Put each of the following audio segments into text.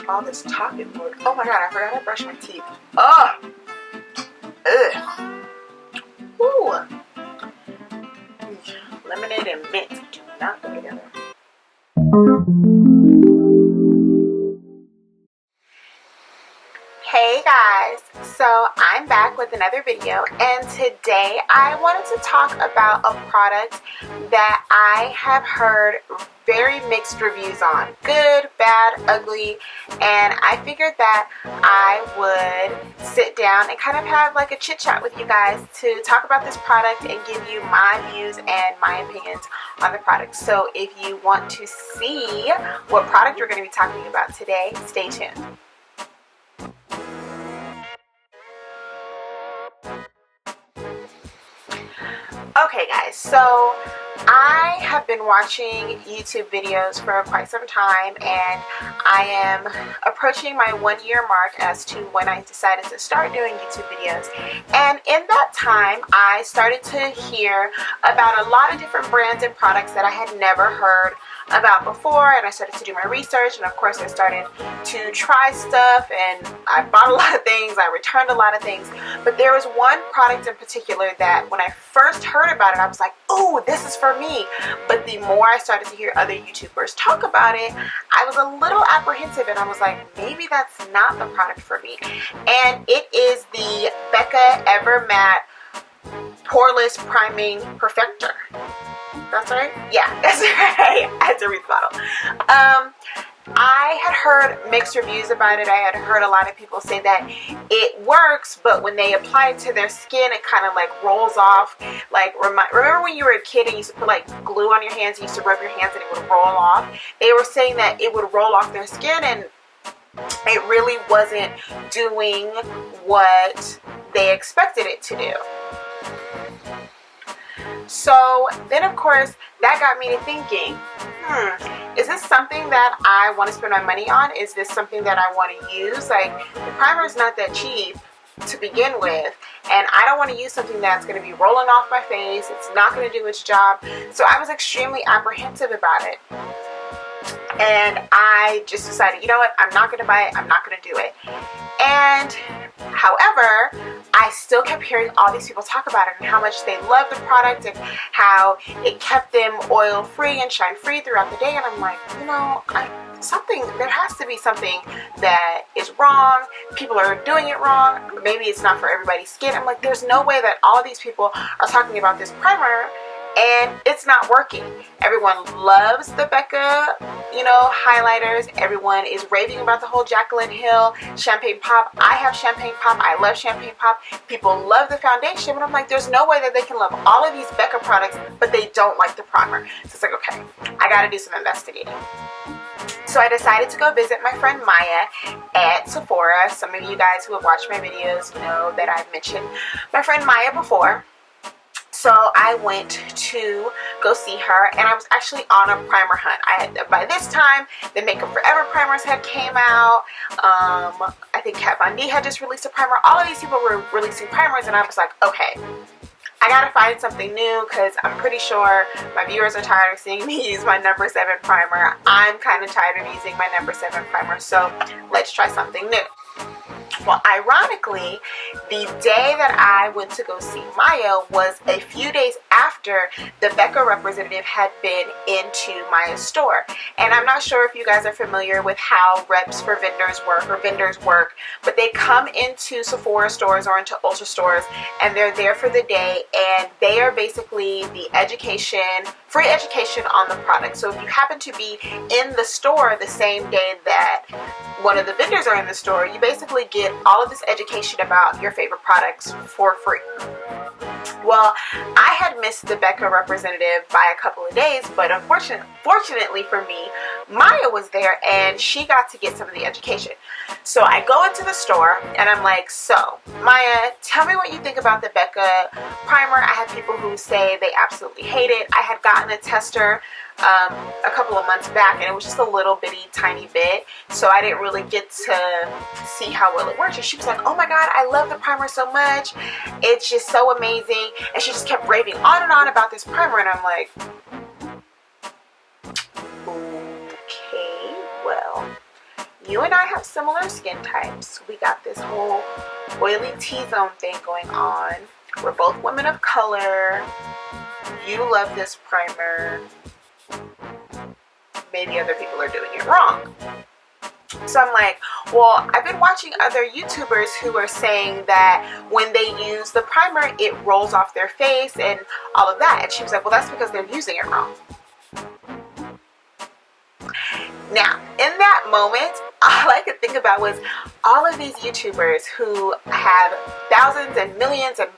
all this talking for? Oh my god, I forgot to brush my teeth. Ugh. Ooh. Lemonade and mint do not go together. Hey guys, so I'm back with another video, and today I wanted to talk about a product that I have heard very mixed reviews on. Good, bad, ugly, and I figured that I would sit down and kind of have like a chit chat with you guys to talk about this product and give you my views and my opinions on the product. So if you want to see what product we're going to be talking about today, stay tuned. Okay guys, so I have been watching YouTube videos for quite some time, and I am approaching my 1 year mark as to when I decided to start doing YouTube videos. And in that time, I started to hear about a lot of different brands and products that I had never heard about before, and I started to do my research, and of course I started to try stuff, and I bought a lot of things, I returned a lot of things, but there was one product in particular that when I first heard about it, I was like, oh, this is for me. But the more I started to hear other YouTubers talk about it, I was a little apprehensive, and I was like, maybe that's not the product for me. And it is the Becca Ever Matte Poreless Priming Perfector. That's right? Yeah, that's right. I had to read the bottle. I had heard mixed reviews about it. I had heard a lot of people say that it works, but when they apply it to their skin, it kind of like rolls off. Like, remember when you were a kid and you used to put like glue on your hands, you used to rub your hands and it would roll off? They were saying that it would roll off their skin, and it really wasn't doing what they expected it to do. So then of course that got me to thinking, is this something that I want to spend my money on? Is this something that I want to use? Like, the primer is not that cheap to begin with, and I don't want to use something that's going to be rolling off my face. It's not going to do its job. So I was extremely apprehensive about it, and I just decided, you know what, I'm not going to buy it, I'm not going to do it. And however, I still kept hearing all these people talk about it and how much they love the product and how it kept them oil free and shine free throughout the day. And I'm like, you know, there has to be something that is wrong. People are doing it wrong. Maybe it's not for everybody's skin. I'm like, there's no way that all of these people are talking about this primer and it's not working. Everyone loves the Becca, highlighters. Everyone is raving about the whole Jaclyn Hill Champagne Pop. I have Champagne Pop. I love Champagne Pop. People love the foundation, but I'm like, there's no way that they can love all of these Becca products, but they don't like the primer. So it's like, okay, I gotta do some investigating. So I decided to go visit my friend Maya at Sephora. Some of you guys who have watched my videos know that I've mentioned my friend Maya before. So I went to go see her, and I was actually on a primer hunt. By this time, the Makeup Forever primers had came out. I think Kat Von D had just released a primer. All of these people were releasing primers, and I was like, okay, I gotta find something new, because I'm pretty sure my viewers are tired of seeing me use my number 7 primer. I'm kind of tired of using my number 7 primer, so let's try something new. Well, ironically, the day that I went to go see Maya was a few days after the Becca representative had been into Maya's store. And I'm not sure if you guys are familiar with how reps for vendors work, but they come into Sephora stores or into Ulta stores, and they're there for the day, and they are basically the free education on the product. So if you happen to be in the store the same day that one of the vendors are in the store, you basically get all of this education about your favorite products for free. Well, I had missed the Becca representative by a couple of days, but fortunately for me, Maya was there and she got to get some of the education. So I go into the store and I'm like, so Maya, tell me what you think about the Becca primer. I had people who say they absolutely hate it. I had gotten a tester a couple of months back, and it was just a little bitty tiny bit, so I didn't really get to see how well it worked. And she was like, oh my god, I love the primer so much, it's just so amazing. And she just kept raving on and on about this primer, and I'm like, okay, well, you and I have similar skin types. We got this whole oily T-zone thing going on. We're both women of color. You love this primer. Maybe other people are doing it wrong. So I'm like, well, I've been watching other YouTubers who are saying that when they use the primer, it rolls off their face and all of that. And she was like, well, that's because they're using it wrong. Now, in that moment, all I could think about was all of these YouTubers who have thousands and millions and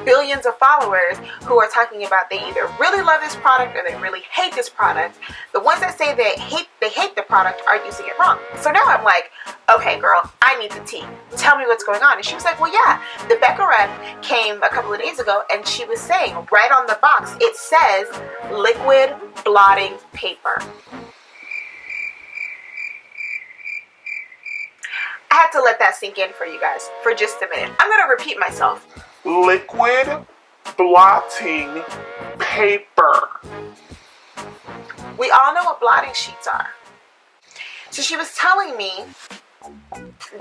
billions of followers who are talking about they either really love this product or they really hate this product. The ones that say they hate the product are using it wrong. So now I'm like, okay girl, I need the tea. Tell me what's going on. And she was like, well yeah, the Becca rep came a couple of days ago and she was saying right on the box it says liquid blotting paper. I had to let that sink in for you guys for just a minute. I'm going to repeat myself. Liquid blotting paper. We all know what blotting sheets are. So she was telling me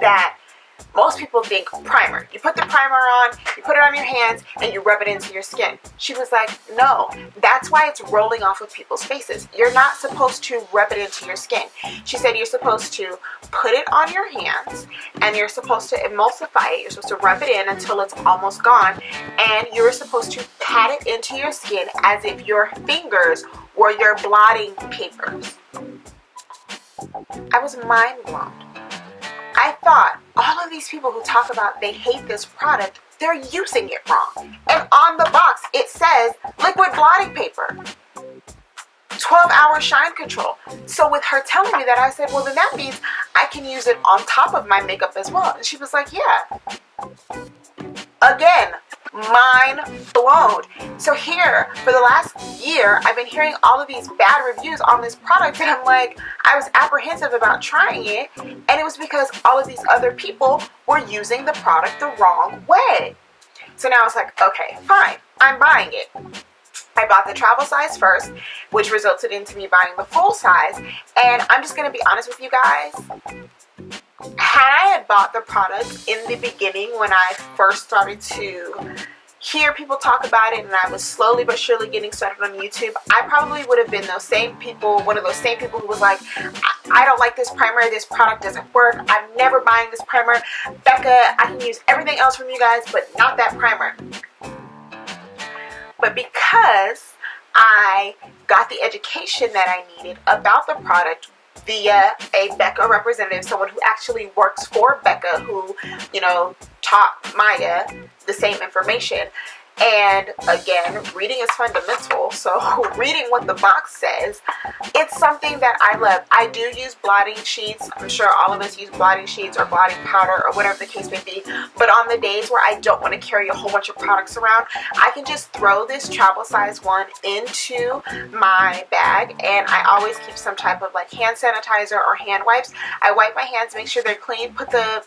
that most people think primer. You put the primer on, you put it on your hands, and you rub it into your skin. She was like, no, that's why it's rolling off of people's faces. You're not supposed to rub it into your skin. She said you're supposed to put it on your hands, and you're supposed to emulsify it. You're supposed to rub it in until it's almost gone, and you're supposed to pat it into your skin as if your fingers were your blotting papers. I was mind blown. I thought all of these people who talk about they hate this product, they're using it wrong. And on the box, it says liquid blotting paper. 12-hour shine control. So with her telling me that, I said, well, then that means I can use it on top of my makeup as well. And she was like, yeah. Again, mind blown. So here, for the last year, I've been hearing all of these bad reviews on this product, and I'm like, I was apprehensive about trying it, and it was because all of these other people were using the product the wrong way. So now it's like, okay, fine, I'm buying it. I bought the travel size first, which resulted into me buying the full size, and I'm just going to be honest with you guys. Had I had bought the product in the beginning when I first started to hear people talk about it and I was slowly but surely getting started on YouTube, I probably would have been those same people, one of those same people who was like, I don't like this primer, this product doesn't work, I'm never buying this primer. Becca, I can use everything else from you guys, but not that primer. But because I got the education that I needed about the product via a Becca representative, someone who actually works for Becca, who, you know, taught Maya the same information. And again, reading is fundamental, so reading what the box says, it's something that I love. I do use blotting sheets. I'm sure all of us use blotting sheets or blotting powder or whatever the case may be, but on the days where I don't want to carry a whole bunch of products around, I can just throw this travel size one into my bag, and I always keep some type of like hand sanitizer or hand wipes. I wipe my hands, make sure they're clean, put the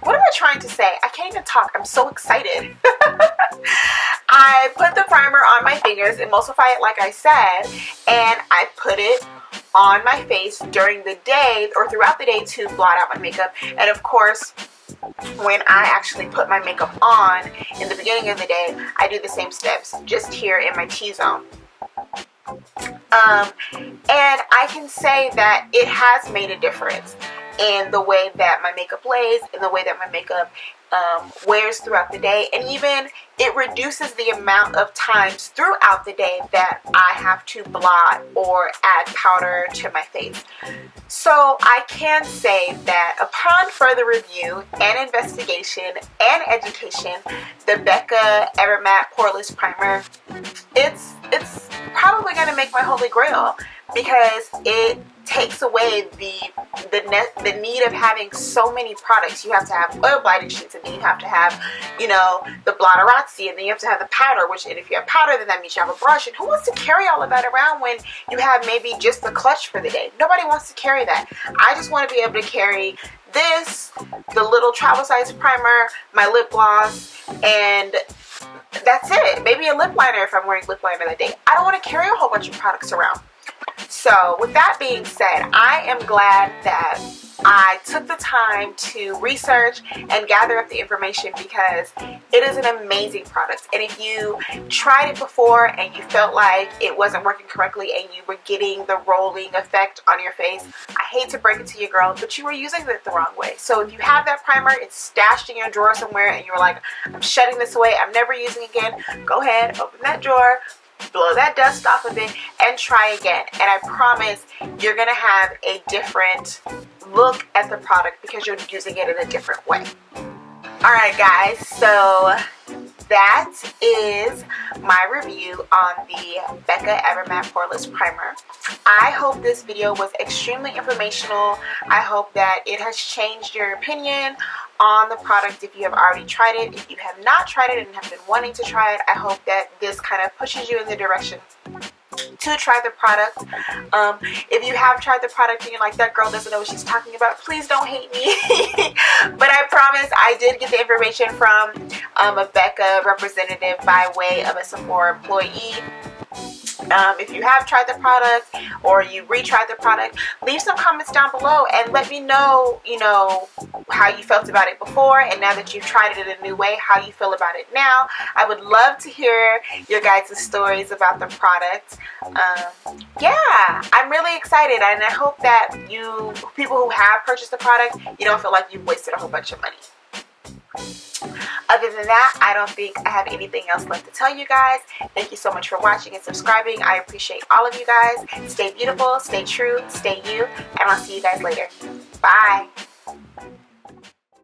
what am I trying to say? I can't even talk. I'm so excited. I put the primer on my fingers, emulsify it like I said, and I put it on my face during the day or throughout the day to blot out my makeup. And of course, when I actually put my makeup on in the beginning of the day, I do the same steps just here in my T-zone. And I can say that it has made a difference in the way that my makeup lays, in the way that my makeup wears throughout the day, and even it reduces the amount of times throughout the day that I have to blot or add powder to my face. So I can say that upon further review and investigation and education, the Becca Evermatte Poreless Primer, it's probably going to make my holy grail, because it takes away the need of having so many products. You have to have oil blotting sheets, and then you have to have, you know, the blotterazzi, and then you have to have the powder, which, and if you have powder, then that means you have a brush. And who wants to carry all of that around when you have maybe just the clutch for the day? Nobody wants to carry that. I just want to be able to carry this, the little travel size primer, my lip gloss, and that's it. Maybe a lip liner if I'm wearing lip liner that day. I don't want to carry a whole bunch of products around. So with that being said, I am glad that I took the time to research and gather up the information because it is an amazing product. And if you tried it before and you felt like it wasn't working correctly and you were getting the rolling effect on your face, I hate to break it to you, girl, but you were using it the wrong way. So if you have that primer, it's stashed in your drawer somewhere and you're like, I'm shutting this away, I'm never using it again, go ahead, open that drawer, blow that dust off of it, and try again. And I promise you're gonna have a different look at the product because you're using it in a different way. Alright guys, so that is my review on the Becca Evermatte Poreless Primer. I hope this video was extremely informational. I hope that it has changed your opinion on the product if you have already tried it. If you have not tried it and have been wanting to try it, I hope that this kind of pushes you in the direction to try the product. If you have tried the product and you're like, that girl doesn't know what she's talking about, please don't hate me. But I promise I did get the information from a Becca representative by way of a Sephora employee. If you have tried the product or you retried the product, leave some comments down below and let me know, how you felt about it before, and now that you've tried it in a new way, how you feel about it now. I would love to hear your guys' stories about the product. Yeah, I'm really excited, and I hope that you people who have purchased the product, you don't feel like you've wasted a whole bunch of money. Other than that, I don't think I have anything else left to tell you guys. Thank you so much for watching and subscribing. I appreciate all of you guys. Stay beautiful, stay true, stay you, and I'll see you guys later. Bye.